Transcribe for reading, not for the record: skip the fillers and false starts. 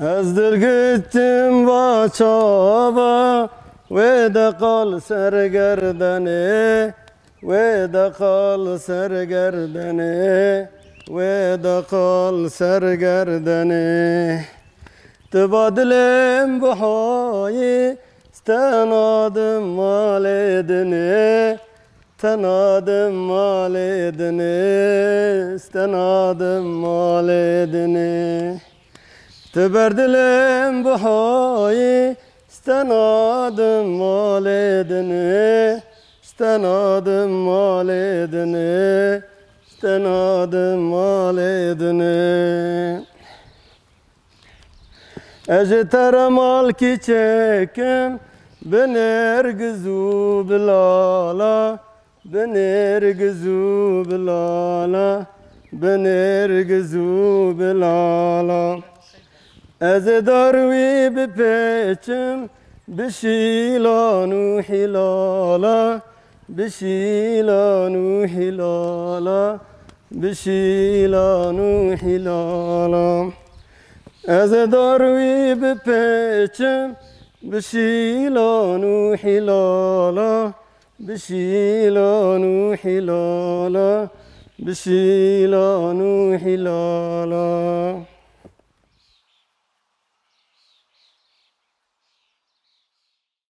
Ezdir gittim vaçava ve de kal sergerdeni ve de kal sergerdeni ve de kal sergerdeni tebadilim bu hayi stenadım mal edini tenadım mal edini stenadım mal edini Teberdilim bu hayi stenadım mal edini stenadım mal edini stenadım mal edini Ejter mal ki çekim benir güzü bilala benir güzü bilala benir güzü bilala Ez darwi bipeçim bişilanu hilala bişilanu hilala bişilanu hilala Ez darwi bipeçim bişilanu hilala bişilanu hilala bişilanu hilala